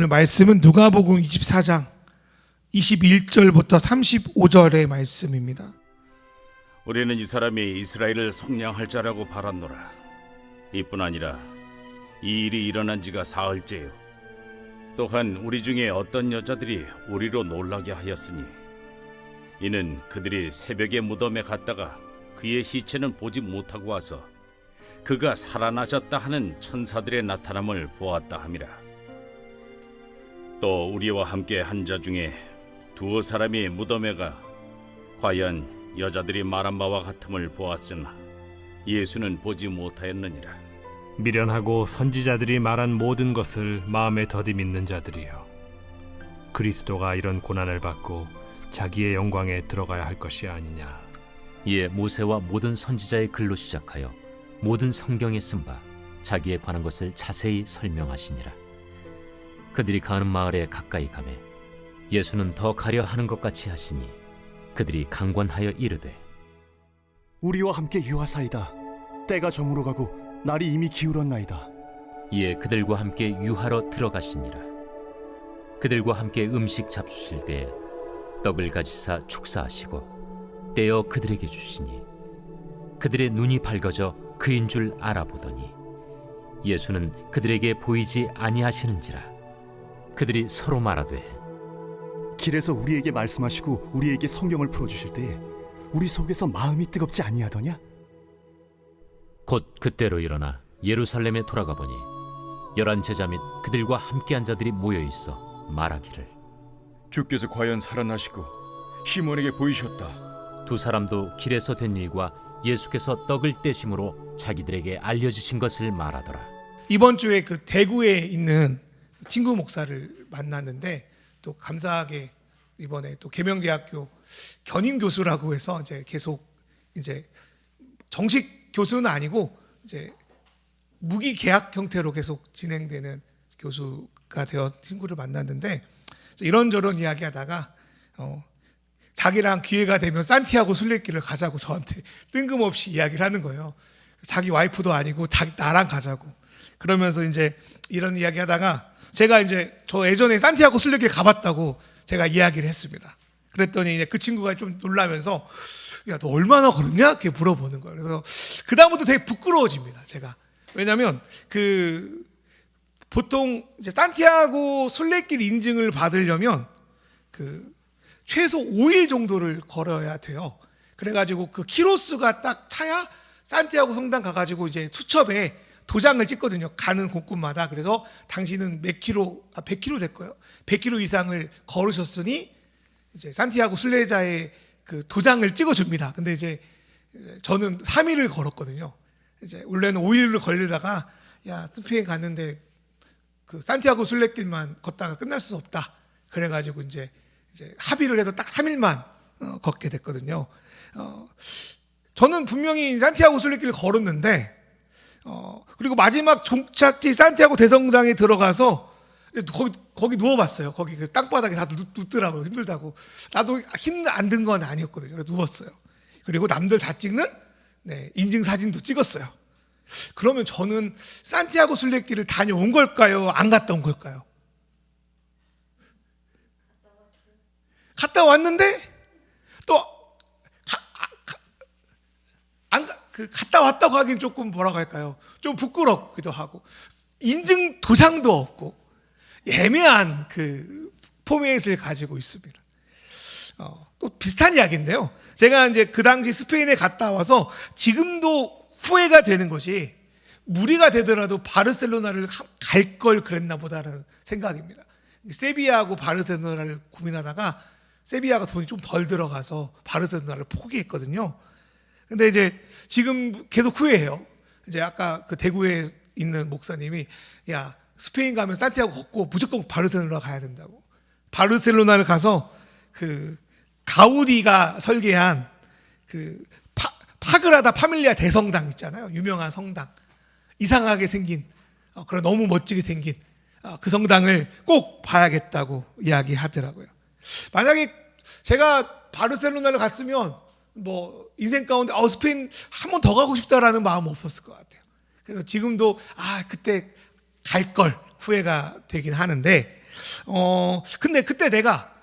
말씀은 누가복음 24장 21절부터 35절의 말씀입니다. 우리는 이 사람이 이스라엘을 속량할 자라고 바랐노라. 이뿐 아니라 이 일이 일어난 지가 사흘째요. 또한 우리 중에 어떤 여자들이 우리로 놀라게 하였으니 이는 그들이 새벽에 무덤에 갔다가 그의 시체는 보지 못하고 와서 그가 살아나셨다 하는 천사들의 나타남을 보았다 함이라. 또 우리와 함께 한 자 중에 두어 사람이 무덤에 가 과연 여자들이 말한 바와 같음을 보았으나 예수는 보지 못하였느니라. 미련하고 선지자들이 말한 모든 것을 마음에 더디 믿는 자들이여, 그리스도가 이런 고난을 받고 자기의 영광에 들어가야 할 것이 아니냐. 이에 모세와 모든 선지자의 글로 시작하여 모든 성경에 쓴 바 자기에 관한 것을 자세히 설명하시니라. 그들이 가는 마을에 가까이 가매 예수는 더 가려 하는 것 같이 하시니 그들이 강권하여 이르되, 우리와 함께 유하사이다. 때가 저물어 가고 날이 이미 기울었나이다. 이에 그들과 함께 유하러 들어가시니라. 그들과 함께 음식 잡수실 때에 떡을 가지사 축사하시고 떼어 그들에게 주시니 그들의 눈이 밝아져 그인 줄 알아보더니 예수는 그들에게 보이지 아니하시는지라. 그들이 서로 말하되, 길에서 우리에게 말씀하시고 우리에게 성경을 풀어주실 때에 우리 속에서 마음이 뜨겁지 아니하더냐? 곧 그때로 일어나 예루살렘에 돌아가 보니 11 제자 및 그들과 함께한 자들이 모여 있어 말하기를, 주께서 과연 살아나시고 시몬에게 보이셨다. 두 사람도 길에서 된 일과 예수께서 떡을 떼심으로 자기들에게 알려주신 것을 말하더라. 이번 주에 그 대구에 있는 친구 목사를 만났는데, 또 감사하게 이번에 또 계명대학교 견임 교수라고 해서 이제 계속 이제 정식 교수는 아니고 이제 무기 계약 형태로 계속 진행되는 교수가 되어 친구를 만났는데, 이런저런 이야기하다가 자기랑 기회가 되면 산티아고 순례길을 가자고 저한테 뜬금없이 이야기를 하는 거예요. 자기 와이프도 아니고 나랑 가자고. 그러면서 이제 이런 이야기하다가 제가 이제 저 예전에 산티아고 순례길 가봤다고 제가 이야기를 했습니다. 그랬더니 이제 그 친구가 좀 놀라면서, 야, 너 얼마나 걸었냐? 이렇게 물어보는 거예요. 그래서 그다음부터 되게 부끄러워집니다, 제가. 왜냐면 보통 이제 산티아고 순례길 인증을 받으려면 최소 5일 정도를 걸어야 돼요. 그래가지고 그 키로수가 딱 차야 산티아고 성당 가가지고 이제 수첩에 도장을 찍거든요. 가는 곳곳마다. 그래서 당신은 몇 킬로, 100킬로 될 거예요. 100킬로 이상을 걸으셨으니 이제 산티아고 순례자의 그 도장을 찍어줍니다. 근데 이제 저는 3일을 걸었거든요. 이제 원래는 5일을 걸리다가, 야, 스페인 갔는데 그 산티아고 순례길만 걷다가 끝날 수 없다. 그래가지고 이제 합의를 해서 딱 3일만 걷게 됐거든요. 저는 분명히 산티아고 순례길을 걸었는데, 그리고 마지막 종착지 산티아고 대성당에 들어가서 거기 누워봤어요. 거기 그 땅바닥에 다들 눕더라고요. 힘들다고. 나도 힘 안 든 건 아니었거든요. 그래서 누웠어요. 그리고 남들 다 찍는 인증 사진도 찍었어요. 그러면 저는 산티아고 순례길을 다녀온 걸까요? 안 갔다 온 걸까요? 갔다 왔는데 또 갔다 왔다고 하긴 조금 뭐라고 할까요? 좀 부끄럽기도 하고, 인증 도장도 없고 애매한 그 포맷을 가지고 있습니다. 또 비슷한 이야기인데요. 제가 이제 그 당시 스페인에 갔다 와서 지금도 후회가 되는 것이, 무리가 되더라도 바르셀로나를 갈 걸 그랬나 보다라는 생각입니다. 세비야하고 바르셀로나를 고민하다가 세비야가 돈이 좀 덜 들어가서 바르셀로나를 포기했거든요. 근데 이제 지금 계속 후회해요. 이제 아까 그 대구에 있는 목사님이, 야, 스페인 가면 산티아고 걷고 무조건 바르셀로나 가야 된다고. 바르셀로나를 가서 그 가우디가 설계한 그 파그라다 파밀리아 대성당 있잖아요. 유명한 성당. 이상하게 생긴, 그런 너무 멋지게 생긴 그 성당을 꼭 봐야겠다고 이야기하더라고요. 만약에 제가 바르셀로나를 갔으면 뭐 인생 가운데 스페인 한 번 더 가고 싶다라는 마음은 없었을 것 같아요. 그래서 지금도 그때 갈 걸 후회가 되긴 하는데, 근데 그때 내가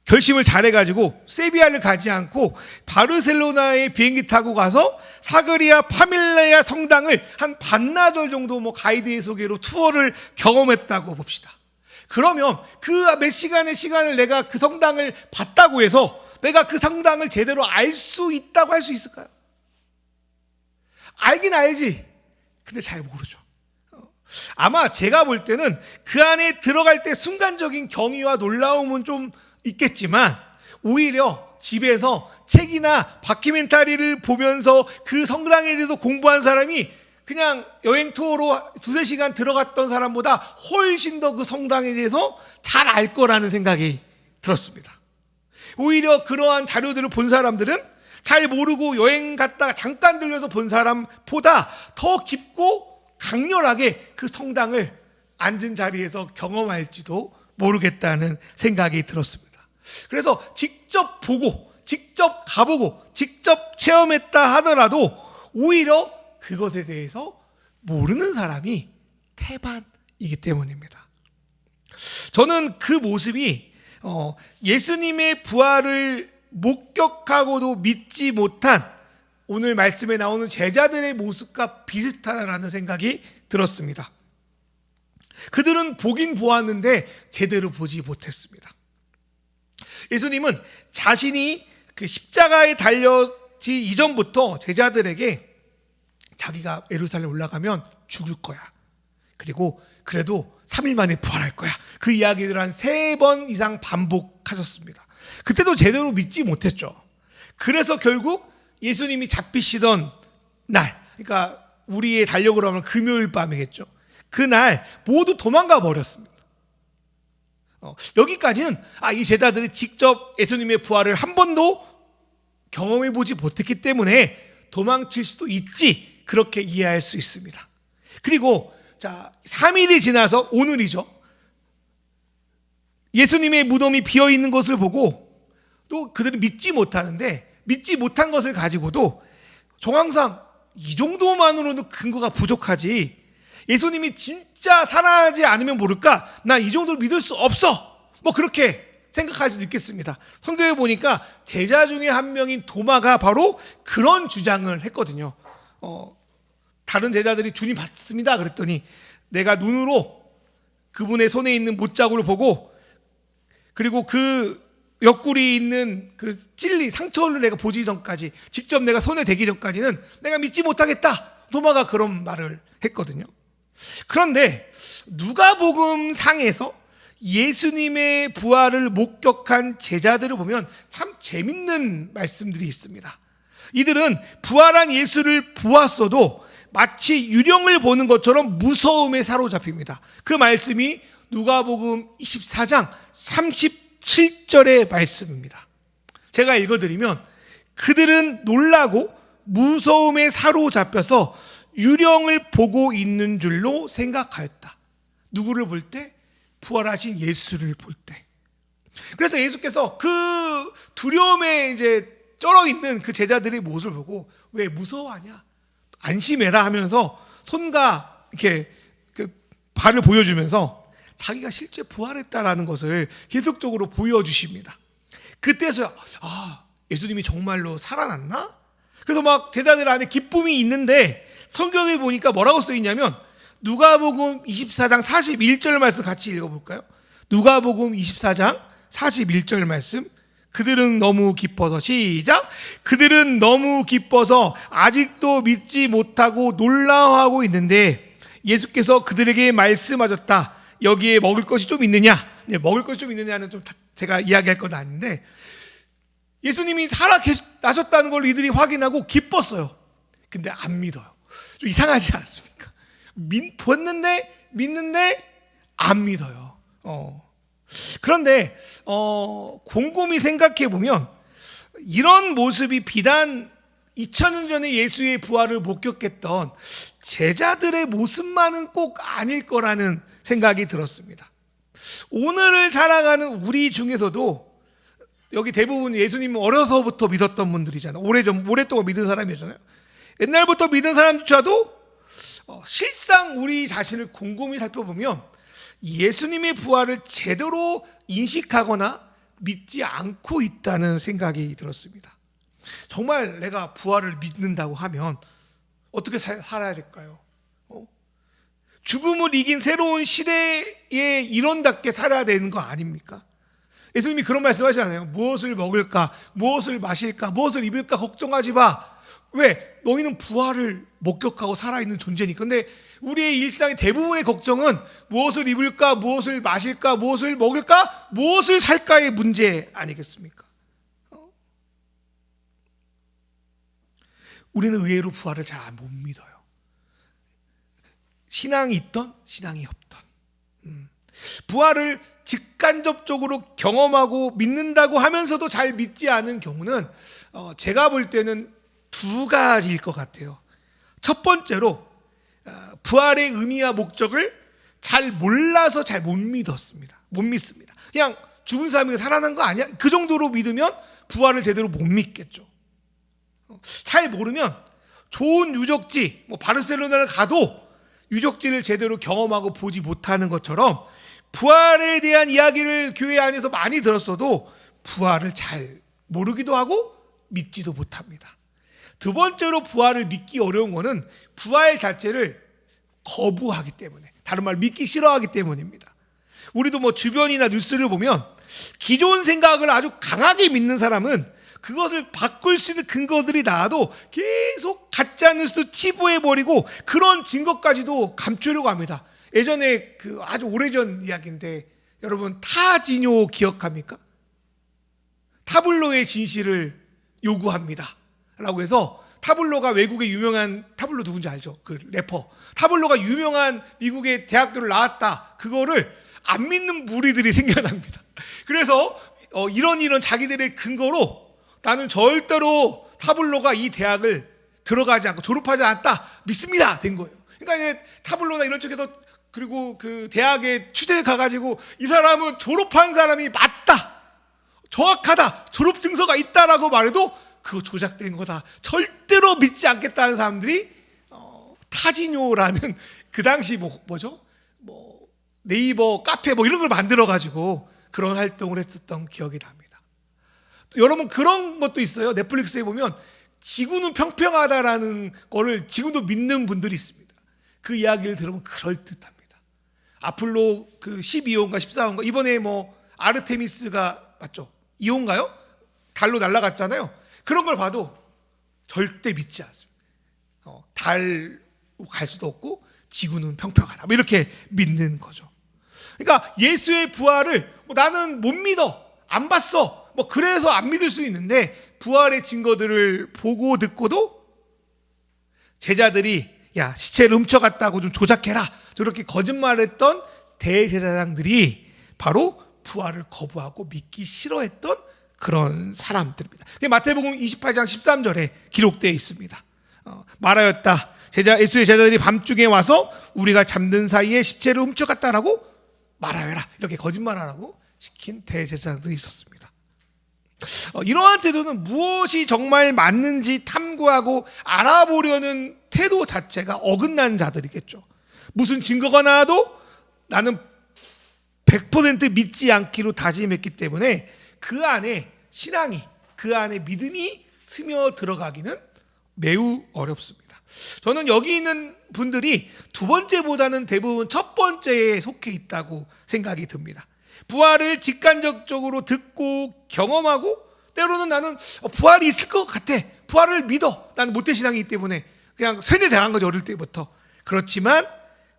결심을 잘해가지고 세비야를 가지 않고 바르셀로나에 비행기 타고 가서 사그리아 파밀리아 성당을 한 반나절 정도 뭐 가이드의 소개로 투어를 경험했다고 봅시다. 그러면 그 몇 시간의 시간을 내가 그 성당을 봤다고 해서 내가 그 성당을 제대로 알 수 있다고 할 수 있을까요? 알긴 알지. 근데 잘 모르죠. 아마 제가 볼 때는 그 안에 들어갈 때 순간적인 경이와 놀라움은 좀 있겠지만 오히려 집에서 책이나 다큐멘터리를 보면서 그 성당에 대해서 공부한 사람이 그냥 여행 투어로 2-3시간 들어갔던 사람보다 훨씬 더 그 성당에 대해서 잘 알 거라는 생각이 들었습니다. 오히려 그러한 자료들을 본 사람들은 잘 모르고 여행 갔다가 잠깐 들려서 본 사람보다 더 깊고 강렬하게 그 성당을 앉은 자리에서 경험할지도 모르겠다는 생각이 들었습니다. 그래서 직접 보고 직접 가보고 직접 체험했다 하더라도 오히려 그것에 대해서 모르는 사람이 태반이기 때문입니다. 저는 그 모습이 예수님의 부활을 목격하고도 믿지 못한 오늘 말씀에 나오는 제자들의 모습과 비슷하다는 생각이 들었습니다. 그들은 보긴 보았는데 제대로 보지 못했습니다. 예수님은 자신이 그 십자가에 달려지 이전부터 제자들에게 자기가 예루살렘 올라가면 죽을 거야. 그리고 그래도 3일 만에 부활할 거야. 그 이야기를 한 3번 이상 반복하셨습니다. 그때도 제대로 믿지 못했죠. 그래서 결국 예수님이 잡히시던 날, 그러니까 우리의 달력으로 하면 금요일 밤이겠죠. 그날 모두 도망가 버렸습니다. 여기까지는 이 제자들이 직접 예수님의 부활을 한 번도 경험해 보지 못했기 때문에 도망칠 수도 있지, 그렇게 이해할 수 있습니다. 그리고 3일이 지나서 오늘이죠. 예수님의 무덤이 비어 있는 것을 보고 또 그들은 믿지 못하는데, 믿지 못한 것을 가지고도 정황상 이 정도만으로는 근거가 부족하지, 예수님이 진짜 살아나지 않으면 모를까, 난 이 정도로 믿을 수 없어, 뭐 그렇게 생각할 수도 있겠습니다. 성경에 보니까 제자 중에 한 명인 도마가 바로 그런 주장을 했거든요. 다른 제자들이 주님 봤습니다 그랬더니 내가 눈으로 그분의 손에 있는 못자국을 보고, 그리고 그 옆구리 있는 그 찔리 상처를 내가 보지 전까지, 직접 내가 손에 대기 전까지는 내가 믿지 못하겠다, 도마가 그런 말을 했거든요. 그런데 누가복음 상에서 예수님의 부활을 목격한 제자들을 보면 참 재밌는 말씀들이 있습니다. 이들은 부활한 예수를 보았어도 마치 유령을 보는 것처럼 무서움에 사로잡힙니다. 그 말씀이 누가복음 24장 37절의 말씀입니다. 제가 읽어드리면, 그들은 놀라고 무서움에 사로잡혀서 유령을 보고 있는 줄로 생각하였다. 누구를 볼 때? 부활하신 예수를 볼 때. 그래서 예수께서 그 두려움에 쩔어 있는 그 제자들의 모습을 보고, 왜 무서워하냐? 안심해라 하면서 손과 이렇게 그 발을 보여주면서 자기가 실제 부활했다라는 것을 계속적으로 보여주십니다. 그때서야 예수님이 정말로 살아났나? 그래서 막 제자들 안에 기쁨이 있는데, 성경에 보니까 뭐라고 써 있냐면 누가복음 24장 41절 말씀 같이 읽어볼까요? 누가복음 24장 41절 말씀. 그들은 너무 기뻐서, 시작. 그들은 너무 기뻐서 아직도 믿지 못하고 놀라워하고 있는데 예수께서 그들에게 말씀하셨다. 여기에 먹을 것이 좀 있느냐? 먹을 것이 좀 있느냐는 좀 제가 이야기할 건 아닌데, 예수님이 살아나셨다는 걸 이들이 확인하고 기뻤어요. 근데 안 믿어요. 좀 이상하지 않습니까? 믿는데 안 믿어요. 그런데 곰곰이 생각해 보면 이런 모습이 비단 2000년 전에 예수의 부활을 목격했던 제자들의 모습만은 꼭 아닐 거라는 생각이 들었습니다. 오늘을 살아가는 우리 중에서도, 여기 대부분 예수님 어려서부터 믿었던 분들이잖아요. 오랫동안 믿은 사람이잖아요. 옛날부터 믿은 사람조차도 실상 우리 자신을 곰곰이 살펴보면 예수님의 부활을 제대로 인식하거나 믿지 않고 있다는 생각이 들었습니다. 정말 내가 부활을 믿는다고 하면 어떻게 살아야 될까요? 죽음을 이긴 새로운 시대의 일원답게 살아야 되는 거 아닙니까? 예수님이 그런 말씀 하시잖아요. 무엇을 먹을까, 무엇을 마실까, 무엇을 입을까 걱정하지 마. 왜? 너희는 부활을 목격하고 살아있는 존재니까. 근데 우리의 일상의 대부분의 걱정은 무엇을 입을까, 무엇을 마실까, 무엇을 먹을까, 무엇을 살까의 문제 아니겠습니까? 우리는 의외로 부활을 잘 못 믿어요. 신앙이 있던 신앙이 없던 부활을 직간접적으로 경험하고 믿는다고 하면서도 잘 믿지 않은 경우는 제가 볼 때는 두 가지일 것 같아요. 첫 번째로 부활의 의미와 목적을 잘 몰라서 잘 못 믿었습니다. 못 믿습니다. 그냥 죽은 사람이 살아난 거 아니야? 그 정도로 믿으면 부활을 제대로 못 믿겠죠. 잘 모르면 좋은 유적지, 바르셀로나를 가도 유적지를 제대로 경험하고 보지 못하는 것처럼 부활에 대한 이야기를 교회 안에서 많이 들었어도 부활을 잘 모르기도 하고 믿지도 못합니다. 두 번째로 부활을 믿기 어려운 것은 부활 자체를 거부하기 때문에, 다른 말 믿기 싫어하기 때문입니다. 우리도 주변이나 뉴스를 보면 기존 생각을 아주 강하게 믿는 사람은 그것을 바꿀 수 있는 근거들이 나와도 계속 가짜뉴스 치부해버리고 그런 증거까지도 감추려고 합니다. 예전에 아주 오래전 이야기인데 여러분 타지뇨 기억합니까? 타블로의 진실을 요구합니다 라고 해서 타블로가 외국의 유명한, 타블로 누군지 알죠? 그 래퍼 타블로가 유명한 미국의 대학교를 나왔다. 그거를 안 믿는 무리들이 생겨납니다. 그래서 이런 자기들의 근거로 나는 절대로 타블로가 이 대학을 들어가지 않고 졸업하지 않았다 믿습니다 된 거예요. 그러니까 이제 타블로나 이런 쪽에서 그리고 그 대학에 취재에 가가지고 이 사람은 졸업한 사람이 맞다, 정확하다, 졸업 증서가 있다라고 말해도 그거 조작된 거다, 절대로 믿지 않겠다는 사람들이 타지뇨라는 그 당시 뭐죠? 네이버 카페 이런 걸 만들어 가지고 그런 활동을 했었던 기억이 납니다. 여러분 그런 것도 있어요. 넷플릭스에 보면 지구는 평평하다라는 거를 지금도 믿는 분들이 있습니다. 그 이야기를 들으면 그럴듯합니다. 아폴로 12호인가 14호인가 이번에 아르테미스가 맞죠? 2호인가요? 달로 날아갔잖아요. 그런 걸 봐도 절대 믿지 않습니다. 달 갈 수도 없고 지구는 평평하다 이렇게 믿는 거죠. 그러니까 예수의 부활을 나는 못 믿어, 안 봤어, 그래서 안 믿을 수 있는데 부활의 증거들을 보고 듣고도 제자들이 야 시체를 훔쳐갔다고 좀 조작해라 저렇게 거짓말했던 대제사장들이 바로 부활을 거부하고 믿기 싫어했던 그런 사람들입니다. 마태복음 28장 13절에 기록되어 있습니다. 말하였다. 예수의 제자들이 밤중에 와서 우리가 잠든 사이에 시체를 훔쳐갔다라고 말하여라. 이렇게 거짓말하라고 시킨 대제사장들이 있었습니다. 이러한 태도는 무엇이 정말 맞는지 탐구하고 알아보려는 태도 자체가 어긋난 자들이겠죠. 무슨 증거가 나와도 나는 100% 믿지 않기로 다짐했기 때문에 그 안에 신앙이, 그 안에 믿음이 스며 들어가기는 매우 어렵습니다. 저는 여기 있는 분들이 두 번째보다는 대부분 첫 번째에 속해 있다고 생각이 듭니다. 부활을 직간접적으로 듣고 경험하고 때로는 나는 부활이 있을 것 같아, 부활을 믿어, 나는 모태신앙이기 때문에 그냥 세뇌당한 거죠, 어릴 때부터. 그렇지만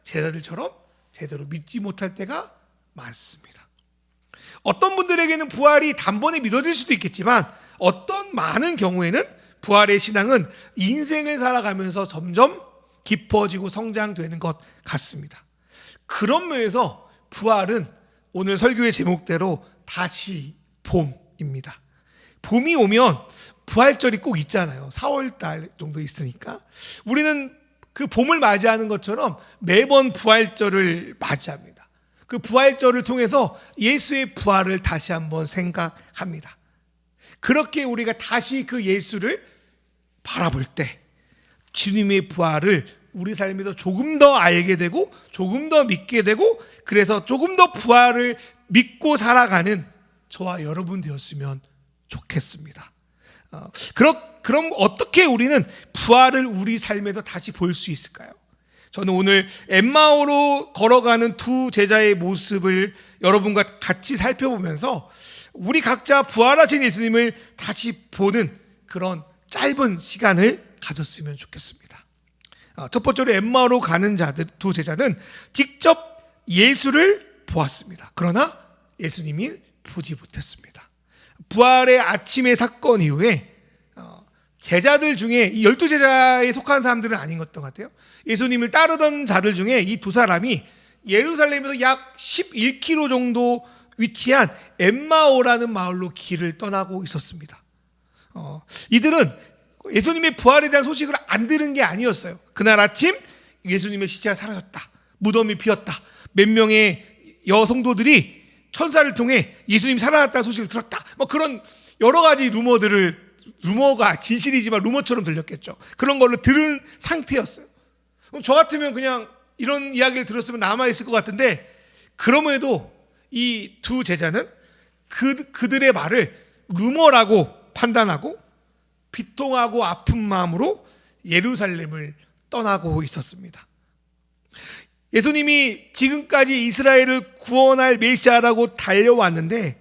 제자들처럼 제대로 믿지 못할 때가 많습니다. 어떤 분들에게는 부활이 단번에 믿어질 수도 있겠지만 어떤 많은 경우에는 부활의 신앙은 인생을 살아가면서 점점 깊어지고 성장되는 것 같습니다. 그런 면에서 부활은 오늘 설교의 제목대로 다시 봄입니다. 봄이 오면 부활절이 꼭 있잖아요. 4월달 정도 있으니까 우리는 그 봄을 맞이하는 것처럼 매번 부활절을 맞이합니다. 그 부활절을 통해서 예수의 부활을 다시 한번 생각합니다. 그렇게 우리가 다시 그 예수를 바라볼 때 주님의 부활을 우리 삶에서 조금 더 알게 되고 조금 더 믿게 되고 그래서 조금 더 부활을 믿고 살아가는 저와 여러분 되었으면 좋겠습니다. 그럼 어떻게 우리는 부활을 우리 삶에서 다시 볼 수 있을까요? 저는 오늘 엠마오로 걸어가는 두 제자의 모습을 여러분과 같이 살펴보면서 우리 각자 부활하신 예수님을 다시 보는 그런 짧은 시간을 가졌으면 좋겠습니다. 첫 번째로 엠마오로 가는 두 제자는 직접 예수를 보았습니다. 그러나 예수님이 보지 못했습니다. 부활의 아침의 사건 이후에 제자들 중에 이 12제자에 속한 사람들은 아닌 것 같아요. 예수님을 따르던 자들 중에 이 두 사람이 예루살렘에서 약 11km 정도 위치한 엠마오라는 마을로 길을 떠나고 있었습니다. 이들은 예수님의 부활에 대한 소식을 안 들은 게 아니었어요. 그날 아침 예수님의 시체가 사라졌다, 무덤이 비었다, 몇 명의 여성도들이 천사를 통해 예수님이 살아났다는 소식을 들었다, 뭐 그런 여러 가지 루머가 진실이지만 루머처럼 들렸겠죠. 그런 걸로 들은 상태였어요. 그럼 저 같으면 그냥 이런 이야기를 들었으면 남아있을 것 같은데, 그럼에도 이 두 제자는 그들의 말을 루머라고 판단하고 비통하고 아픈 마음으로 예루살렘을 떠나고 있었습니다. 예수님이 지금까지 이스라엘을 구원할 메시아라고 달려왔는데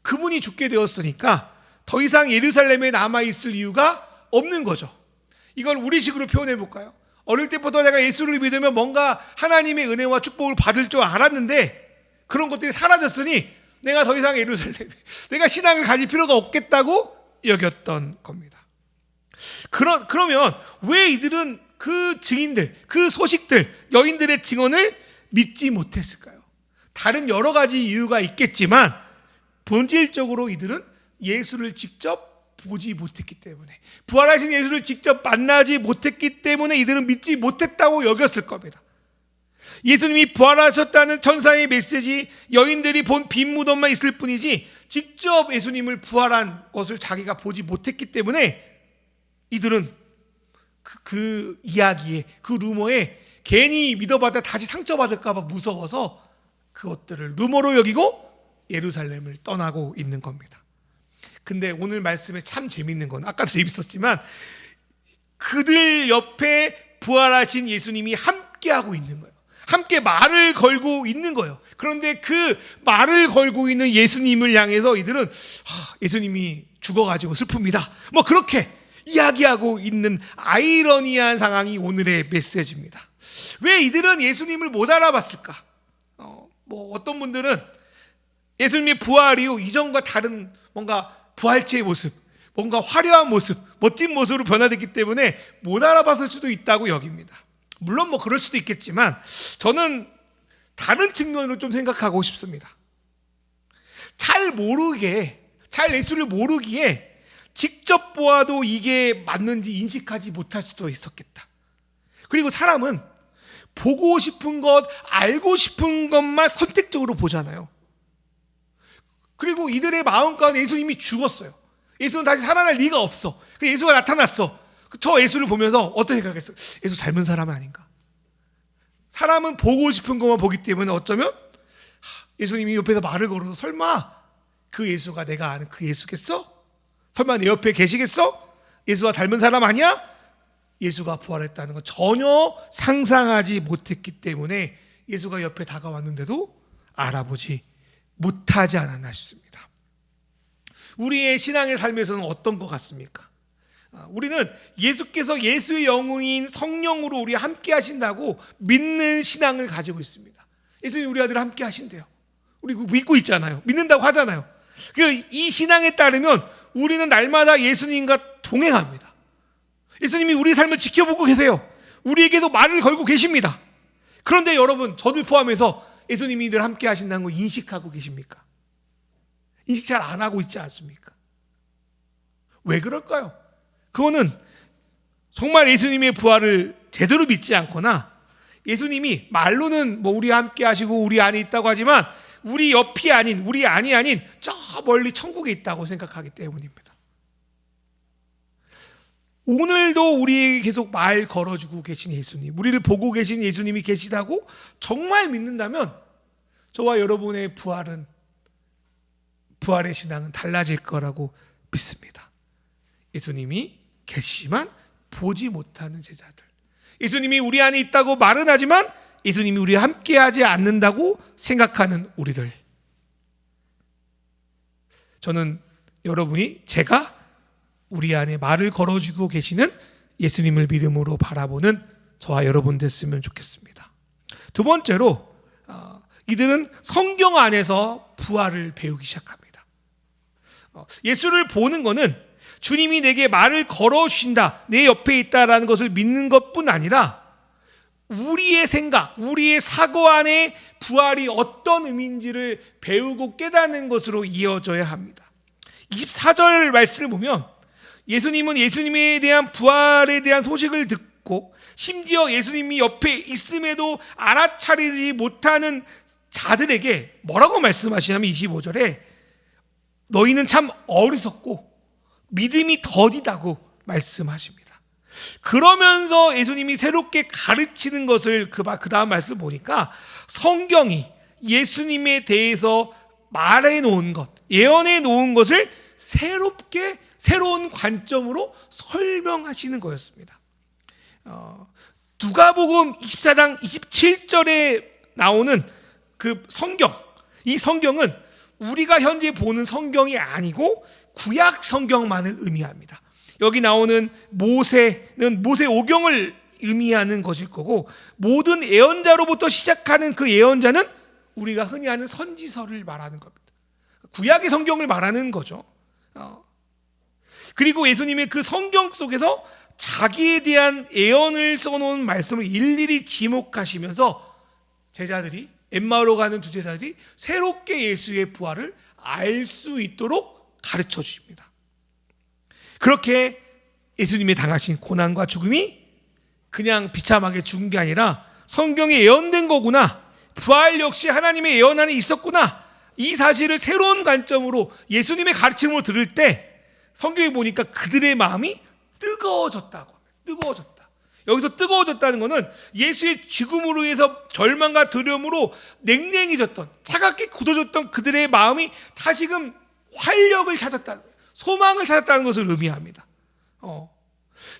그분이 죽게 되었으니까 더 이상 예루살렘에 남아있을 이유가 없는 거죠. 이걸 우리식으로 표현해 볼까요? 어릴 때부터 내가 예수를 믿으면 뭔가 하나님의 은혜와 축복을 받을 줄 알았는데 그런 것들이 사라졌으니 내가 더 이상 예루살렘에 내가 신앙을 가질 필요가 없겠다고 여겼던 겁니다. 그러면 왜 이들은 그 증인들, 그 소식들, 여인들의 증언을 믿지 못했을까요? 다른 여러 가지 이유가 있겠지만 본질적으로 이들은 예수를 직접 보지 못했기 때문에, 부활하신 예수를 직접 만나지 못했기 때문에 이들은 믿지 못했다고 여겼을 겁니다. 예수님이 부활하셨다는 천사의 메시지, 여인들이 본 빈 무덤만 있을 뿐이지 직접 예수님을 부활한 것을 자기가 보지 못했기 때문에 이들은 그 이야기에, 그 루머에 괜히 믿어봤다 다시 상처받을까 봐 무서워서 그것들을 루머로 여기고 예루살렘을 떠나고 있는 겁니다. 근데 오늘 말씀에 참 재밌는 건, 아까도 재밌었지만 그들 옆에 부활하신 예수님이 함께하고 있는 거예요. 함께 말을 걸고 있는 거예요. 그런데 그 말을 걸고 있는 예수님을 향해서 이들은 예수님이 죽어가지고 슬픕니다, 뭐 그렇게 이야기하고 있는 아이러니한 상황이 오늘의 메시지입니다. 왜 이들은 예수님을 못 알아봤을까? 어떤 분들은 예수님의 부활 이후 이전과 다른 뭔가 부활체의 모습, 뭔가 화려한 모습, 멋진 모습으로 변화됐기 때문에 못 알아봤을 수도 있다고 여깁니다. 물론 뭐 그럴 수도 있겠지만 저는 다른 측면으로 좀 생각하고 싶습니다. 잘 예수를 모르기에 직접 보아도 이게 맞는지 인식하지 못할 수도 있었겠다. 그리고 사람은 보고 싶은 것, 알고 싶은 것만 선택적으로 보잖아요. 그리고 이들의 마음 가운데 예수님이 죽었어요. 예수는 다시 살아날 리가 없어. 예수가 나타났어. 저 예수를 보면서 어떻게 생각했어요? 예수 닮은 사람 아닌가? 사람은 보고 싶은 것만 보기 때문에 어쩌면 예수님이 옆에서 말을 걸어서 설마 그 예수가 내가 아는 그 예수겠어? 설마 내 옆에 계시겠어? 예수와 닮은 사람 아니야? 예수가 부활했다는 건 전혀 상상하지 못했기 때문에 예수가 옆에 다가왔는데도 알아보지 못하지 않았나 싶습니다. 우리의 신앙의 삶에서는 어떤 것 같습니까? 우리는 예수께서 예수의 영웅인 성령으로 우리 함께 하신다고 믿는 신앙을 가지고 있습니다. 예수님 우리 아들 함께 하신대요. 우리 믿고 있잖아요. 믿는다고 하잖아요. 이 신앙에 따르면 우리는 날마다 예수님과 동행합니다. 예수님이 우리 삶을 지켜보고 계세요. 우리에게도 말을 걸고 계십니다. 그런데 여러분, 저들 포함해서 예수님이 늘 함께 하신다는 거 인식하고 계십니까? 인식 잘 안 하고 있지 않습니까? 왜 그럴까요? 그거는 정말 예수님의 부활을 제대로 믿지 않거나 예수님이 말로는 뭐 우리 함께 하시고 우리 안에 있다고 하지만 우리 옆이 아닌, 우리 안이 아닌 저 멀리 천국에 있다고 생각하기 때문입니다. 오늘도 우리에게 계속 말 걸어주고 계신 예수님, 우리를 보고 계신 예수님이 계시다고 정말 믿는다면 저와 여러분의 부활의 신앙은 달라질 거라고 믿습니다. 예수님이 계시지만 보지 못하는 제자들, 예수님이 우리 안에 있다고 말은 하지만 예수님이 우리와 함께하지 않는다고 생각하는 우리들, 저는 여러분이 제가 우리 안에 말을 걸어주고 계시는 예수님을 믿음으로 바라보는 저와 여러분 됐으면 좋겠습니다. 두 번째로 이들은 성경 안에서 부활을 배우기 시작합니다. 예수를 보는 것은 주님이 내게 말을 걸어주신다, 내 옆에 있다라는 것을 믿는 것뿐 아니라 우리의 생각, 우리의 사고 안에 부활이 어떤 의미인지를 배우고 깨닫는 것으로 이어져야 합니다. 24절 말씀을 보면 예수님은 예수님에 대한 부활에 대한 소식을 듣고 심지어 예수님이 옆에 있음에도 알아차리지 못하는 자들에게 뭐라고 말씀하시냐면 25절에 너희는 참 어리석고 믿음이 더디다고 말씀하십니다. 그러면서 예수님이 새롭게 가르치는 것을 그 다음 말씀 보니까 성경이 예수님에 대해서 말해 놓은 것, 예언해 놓은 것을 새로운 관점으로 설명하시는 거였습니다. 누가복음 24장 27절에 나오는 그 성경, 이 성경은 우리가 현재 보는 성경이 아니고 구약 성경만을 의미합니다. 여기 나오는 모세는 모세 오경을 의미하는 것일 거고, 모든 예언자로부터 시작하는 그 예언자는 우리가 흔히 아는 선지서를 말하는 겁니다. 구약의 성경을 말하는 거죠. 그리고 예수님의 그 성경 속에서 자기에 대한 예언을 써놓은 말씀을 일일이 지목하시면서 제자들이, 엠마오로 가는 두 제자들이 새롭게 예수의 부활을 알 수 있도록 가르쳐 주십니다. 그렇게 예수님이 당하신 고난과 죽음이 그냥 비참하게 죽은 게 아니라 성경에 예언된 거구나, 부활 역시 하나님의 예언 안에 있었구나, 이 사실을 새로운 관점으로 예수님의 가르침으로 들을 때 성경에 보니까 그들의 마음이 뜨거워졌다고 합니다. 뜨거워졌다. 여기서 뜨거워졌다는 것은 예수의 죽음으로 인해서 절망과 두려움으로 냉랭해졌던, 차갑게 굳어졌던 그들의 마음이 다시금 활력을 찾았다, 소망을 찾았다는 것을 의미합니다.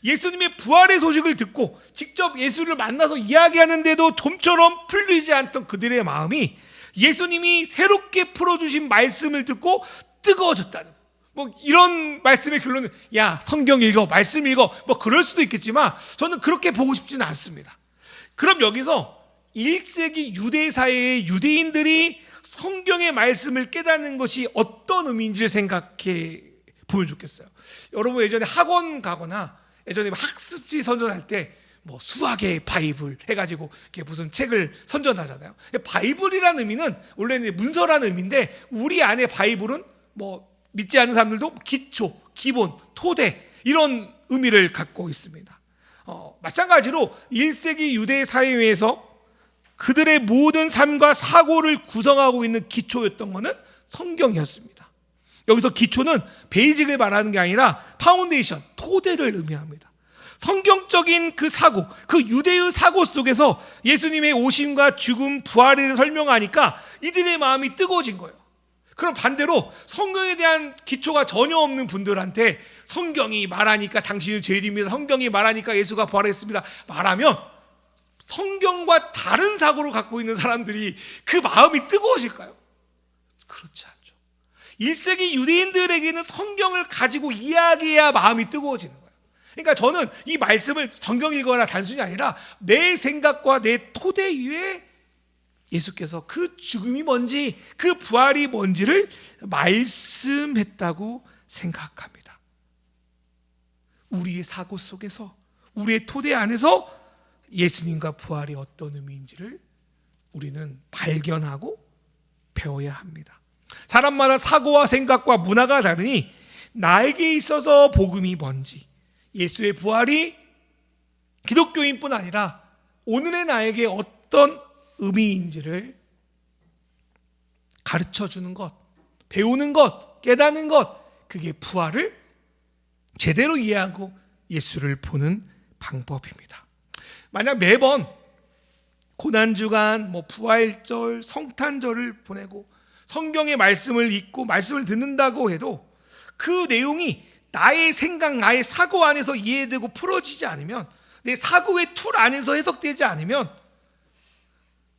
예수님의 부활의 소식을 듣고 직접 예수를 만나서 이야기하는데도 좀처럼 풀리지 않던 그들의 마음이 예수님이 새롭게 풀어주신 말씀을 듣고 뜨거워졌다는, 이런 말씀의 결론은 야, 성경 읽어, 말씀 읽어, 그럴 수도 있겠지만 저는 그렇게 보고 싶지는 않습니다. 그럼 여기서 1세기 유대 사회의 유대인들이 성경의 말씀을 깨닫는 것이 어떤 의미인지를 생각해 보면 좋겠어요. 여러분 예전에 학원 가거나 예전에 학습지 선전할 때 수학의 바이블 해가지고 이렇게 무슨 책을 선전하잖아요. 바이블이라는 의미는 원래는 문서라는 의미인데, 우리 안에 바이블은 믿지 않는 사람들도 기초, 기본, 토대, 이런 의미를 갖고 있습니다. 마찬가지로 1세기 유대 사회에서 그들의 모든 삶과 사고를 구성하고 있는 기초였던 것은 성경이었습니다. 여기서 기초는 베이직을 말하는 게 아니라 파운데이션, 토대를 의미합니다. 성경적인 그 사고, 그 유대의 사고 속에서 예수님의 오심과 죽음, 부활을 설명하니까 이들의 마음이 뜨거워진 거예요. 그럼 반대로 성경에 대한 기초가 전혀 없는 분들한테 성경이 말하니까 당신은 죄인입니다, 성경이 말하니까 예수가 부활했습니다 말하면 성경과 다른 사고를 갖고 있는 사람들이 그 마음이 뜨거워질까요? 그렇지 않죠. 1세기 유대인들에게는 성경을 가지고 이야기해야 마음이 뜨거워지는 거예요. 그러니까 저는 이 말씀을 성경 읽거나 단순히 아니라 내 생각과 내 토대 위에 예수께서 그 죽음이 뭔지, 그 부활이 뭔지를 말씀했다고 생각합니다. 우리의 사고 속에서, 우리의 토대 안에서 예수님과 부활이 어떤 의미인지를 우리는 발견하고 배워야 합니다. 사람마다 사고와 생각과 문화가 다르니 나에게 있어서 복음이 뭔지, 예수의 부활이 기독교인뿐 아니라 오늘의 나에게 어떤 의미인지를 가르쳐주는 것, 배우는 것, 깨닫는 것, 그게 부활을 제대로 이해하고 예수를 보는 방법입니다. 만약 매번 고난주간, 부활절, 성탄절을 보내고 성경의 말씀을 읽고 말씀을 듣는다고 해도 그 내용이 나의 생각, 나의 사고 안에서 이해되고 풀어지지 않으면, 내 사고의 틀 안에서 해석되지 않으면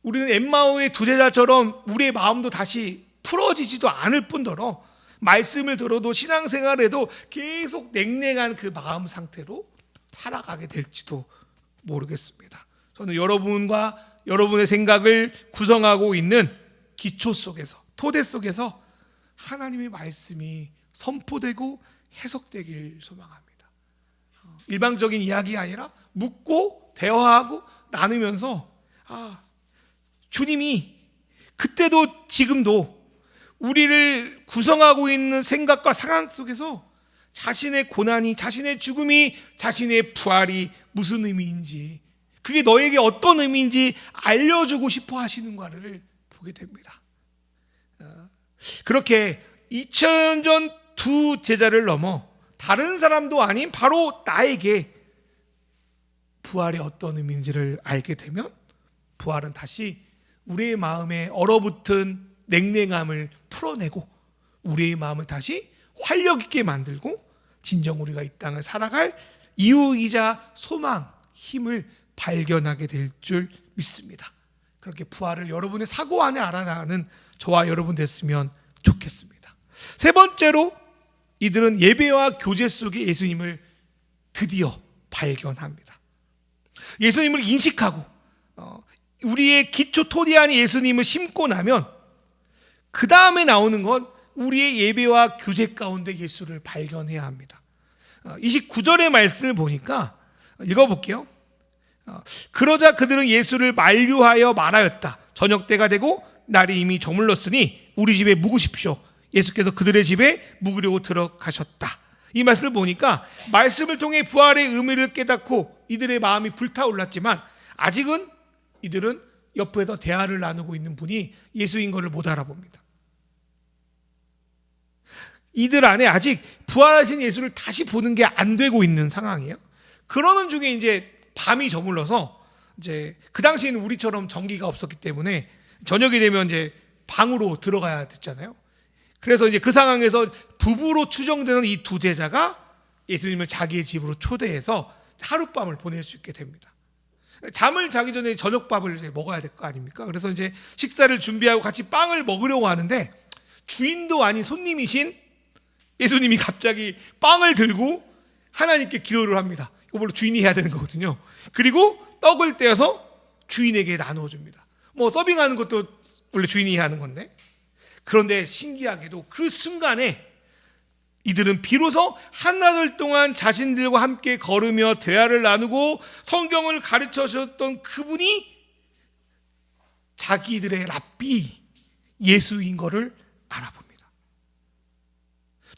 우리는 엠마오의 두 제자처럼 우리의 마음도 다시 풀어지지도 않을 뿐더러 말씀을 들어도 신앙생활에도 계속 냉랭한 그 마음 상태로 살아가게 될지도 모르겠습니다. 저는 여러분과 여러분의 생각을 구성하고 있는 기초 속에서, 토대 속에서 하나님의 말씀이 선포되고 해석되길 소망합니다. 일방적인 이야기가 아니라 묻고 대화하고 나누면서 주님이 그때도 지금도 우리를 구성하고 있는 생각과 상황 속에서 자신의 고난이, 자신의 죽음이, 자신의 부활이 무슨 의미인지, 그게 너에게 어떤 의미인지 알려주고 싶어 하시는가를 보게 됩니다. 그렇게 2000년 전 두 제자를 넘어 다른 사람도 아닌 바로 나에게 부활이 어떤 의미인지를 알게 되면 부활은 다시 우리의 마음에 얼어붙은 냉랭함을 풀어내고 우리의 마음을 다시 활력 있게 만들고 진정 우리가 이 땅을 살아갈 이유이자 소망, 힘을 발견하게 될 줄 믿습니다. 그렇게 부활을 여러분의 사고 안에 알아가는 저와 여러분 됐으면 좋겠습니다. 세 번째로 이들은 예배와 교제 속에 예수님을 드디어 발견합니다. 예수님을 인식하고 우리의 기초 토대 안에 예수님을 심고 나면 그 다음에 나오는 건 우리의 예배와 교제 가운데 예수를 발견해야 합니다. 29절의 말씀을 보니까 읽어볼게요. 그러자 그들은 예수를 만류하여 말하였다. 저녁 때가 되고 날이 이미 저물렀으니 우리 집에 묵으십시오. 예수께서 그들의 집에 묵으려고 들어가셨다. 이 말씀을 보니까 말씀을 통해 부활의 의미를 깨닫고 이들의 마음이 불타올랐지만 아직은 이들은 옆에서 대화를 나누고 있는 분이 예수인 것을 못 알아봅니다. 이들 안에 아직 부활하신 예수를 다시 보는 게 안 되고 있는 상황이에요. 그러는 중에 이제 밤이 저물러서 이제 그 당시에는 우리처럼 전기가 없었기 때문에 저녁이 되면 이제 방으로 들어가야 됐잖아요. 그래서 이제 그 상황에서 부부로 추정되는 이 두 제자가 예수님을 자기의 집으로 초대해서 하룻밤을 보낼 수 있게 됩니다. 잠을 자기 전에 저녁밥을 이제 먹어야 될 거 아닙니까? 그래서 이제 식사를 준비하고 같이 빵을 먹으려고 하는데 주인도 아닌 손님이신 예수님이 갑자기 빵을 들고 하나님께 기도를 합니다. 이거 원래 주인이 해야 되는 거거든요. 그리고 떡을 떼어서 주인에게 나눠줍니다. 서빙하는 것도 원래 주인이 하는 건데, 그런데 신기하게도 그 순간에 이들은 비로소 한나절 동안 자신들과 함께 걸으며 대화를 나누고 성경을 가르쳐 주셨던 그분이 자기들의 랍비 예수인 것을 알아봅니다.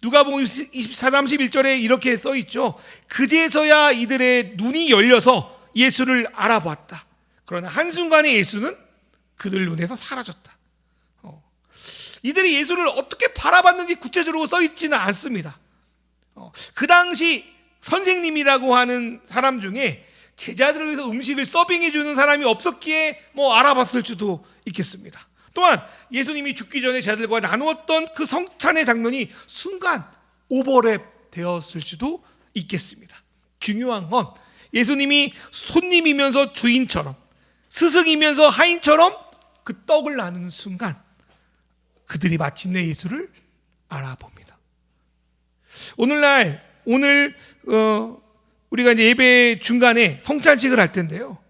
누가복음 24, 31절에 이렇게 써 있죠. 그제서야 이들의 눈이 열려서 예수를 알아보았다. 그러나 한순간에 예수는 그들 눈에서 사라졌다. 이들이 예수를 어떻게 바라봤는지 구체적으로 써 있지는 않습니다. 그 당시 선생님이라고 하는 사람 중에 제자들을 위해서 음식을 서빙해 주는 사람이 없었기에 알아봤을 수도 있겠습니다. 또한 예수님이 죽기 전에 제자들과 나누었던 그 성찬의 장면이 순간 오버랩 되었을 수도 있겠습니다. 중요한 건 예수님이 손님이면서 주인처럼, 스승이면서 하인처럼 그 떡을 나누는 순간 그들이 마침내 예수를 알아봅니다. 오늘 우리가 이제 예배 중간에 성찬식을 할 텐데요.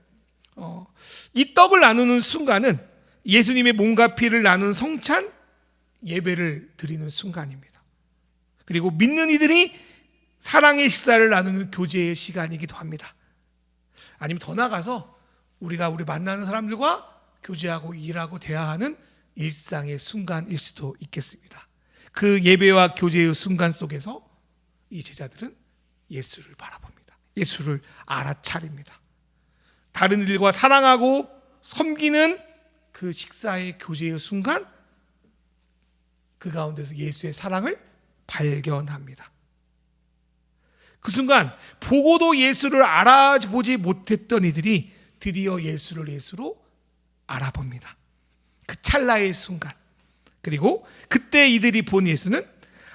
이 떡을 나누는 순간은 예수님의 몸과 피를 나눈 성찬 예배를 드리는 순간입니다. 그리고 믿는 이들이 사랑의 식사를 나누는 교제의 시간이기도 합니다. 아니면 더 나아가서 우리가 우리 만나는 사람들과 교제하고 일하고 대화하는 일상의 순간일 수도 있겠습니다. 그 예배와 교제의 순간 속에서 이 제자들은 예수를 바라봅니다. 예수를 알아차립니다. 다른 이들과 사랑하고 섬기는 그 식사의 교제의 순간 그 가운데서 예수의 사랑을 발견합니다. 그 순간 보고도 예수를 알아보지 못했던 이들이 드디어 예수를 예수로 알아봅니다. 그 찰나의 순간. 그리고 그때 이들이 본 예수는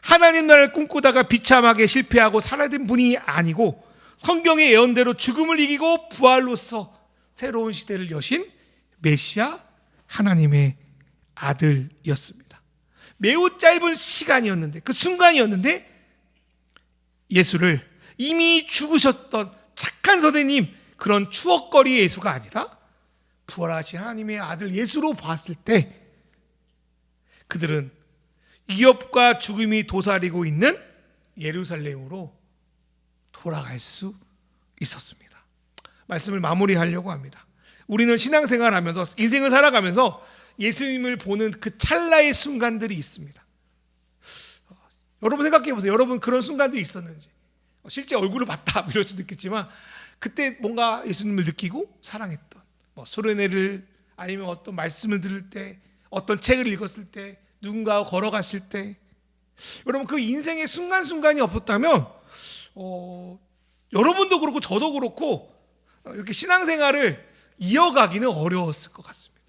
하나님 나라를 꿈꾸다가 비참하게 실패하고 사라진 분이 아니고 성경의 예언대로 죽음을 이기고 부활로서 새로운 시대를 여신 메시아 하나님의 아들이었습니다. 매우 짧은 시간이었는데, 그 순간이었는데 예수를 이미 죽으셨던 착한 선생님, 그런 추억거리 예수가 아니라 부활하신 하나님의 아들 예수로 봤을 때 그들은 위협과 죽음이 도사리고 있는 예루살렘으로 돌아갈 수 있었습니다. 말씀을 마무리하려고 합니다. 우리는 신앙생활하면서 인생을 살아가면서 예수님을 보는 그 찰나의 순간들이 있습니다. 여러분 생각해 보세요. 여러분 그런 순간들이 있었는지. 실제 얼굴을 봤다 이럴 수도 있겠지만 그때 뭔가 예수님을 느끼고 사랑했던, 수련회를 아니면 어떤 말씀을 들을 때, 어떤 책을 읽었을 때, 누군가와 걸어갔을 때, 여러분 그 인생의 순간순간이 없었다면 여러분도 그렇고 저도 그렇고 이렇게 신앙생활을 이어가기는 어려웠을 것 같습니다.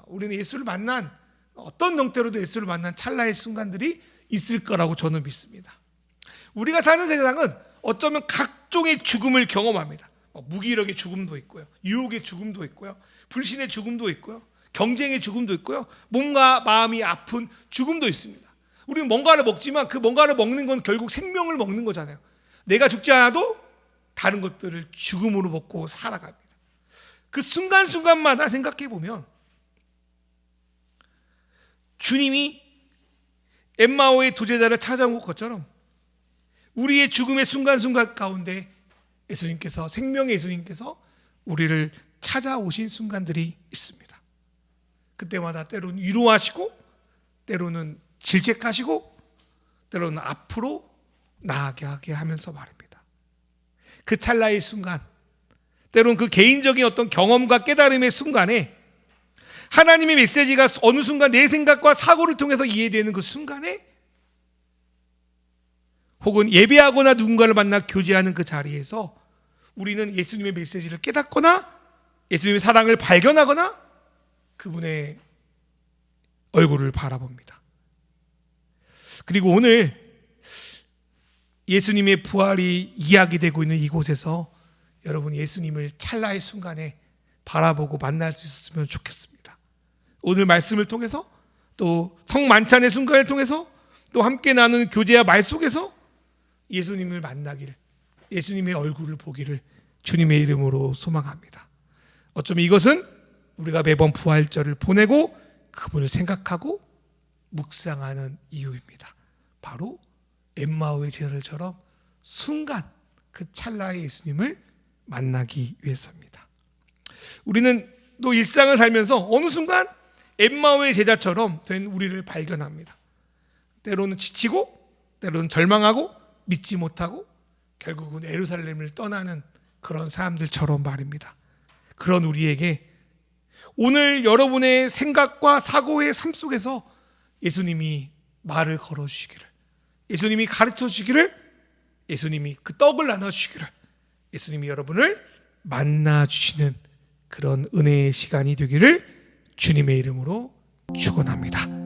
우리는 예수를 만난, 어떤 형태로도 예수를 만난 찰나의 순간들이 있을 거라고 저는 믿습니다. 우리가 사는 세상은 어쩌면 각종의 죽음을 경험합니다. 무기력의 죽음도 있고요, 유혹의 죽음도 있고요, 불신의 죽음도 있고요, 경쟁의 죽음도 있고요, 몸과 마음이 아픈 죽음도 있습니다. 우리는 뭔가를 먹지만 그 뭔가를 먹는 건 결국 생명을 먹는 거잖아요. 내가 죽지 않아도 다른 것들을 죽음으로 먹고 살아갑니다. 그 순간순간마다 생각해 보면 주님이 엠마오의 두 제자를 찾아온 것처럼 우리의 죽음의 순간순간 가운데 예수님께서, 생명의 예수님께서 우리를 찾아오신 순간들이 있습니다. 그때마다 때로는 위로하시고, 때로는 질책하시고, 때로는 앞으로 나아가게 하면서 말입니다. 그 찰나의 순간, 때로는 그 개인적인 어떤 경험과 깨달음의 순간에 하나님의 메시지가 어느 순간 내 생각과 사고를 통해서 이해되는 그 순간에, 혹은 예배하거나 누군가를 만나 교제하는 그 자리에서 우리는 예수님의 메시지를 깨닫거나 예수님의 사랑을 발견하거나 그분의 얼굴을 바라봅니다. 그리고 오늘 예수님의 부활이 이야기되고 있는 이곳에서 여러분 예수님을 찰나의 순간에 바라보고 만날 수 있었으면 좋겠습니다. 오늘 말씀을 통해서, 또 성만찬의 순간을 통해서, 또 함께 나누는 교제와 말 속에서 예수님을 만나기를, 예수님의 얼굴을 보기를 주님의 이름으로 소망합니다. 어쩌면 이것은 우리가 매번 부활절을 보내고 그분을 생각하고 묵상하는 이유입니다. 바로 엠마오의 제자들처럼 순간 그 찰나의 예수님을 만나기 위해서입니다. 우리는 또 일상을 살면서 어느 순간 엠마오의 제자처럼 된 우리를 발견합니다. 때로는 지치고, 때로는 절망하고, 믿지 못하고, 결국은 예루살렘을 떠나는 그런 사람들처럼 말입니다. 그런 우리에게 오늘 여러분의 생각과 사고의 삶 속에서 예수님이 말을 걸어주시기를, 예수님이 가르쳐 주시기를, 예수님이 그 떡을 나눠주시기를, 예수님이 여러분을 만나주시는 그런 은혜의 시간이 되기를 주님의 이름으로 축원합니다.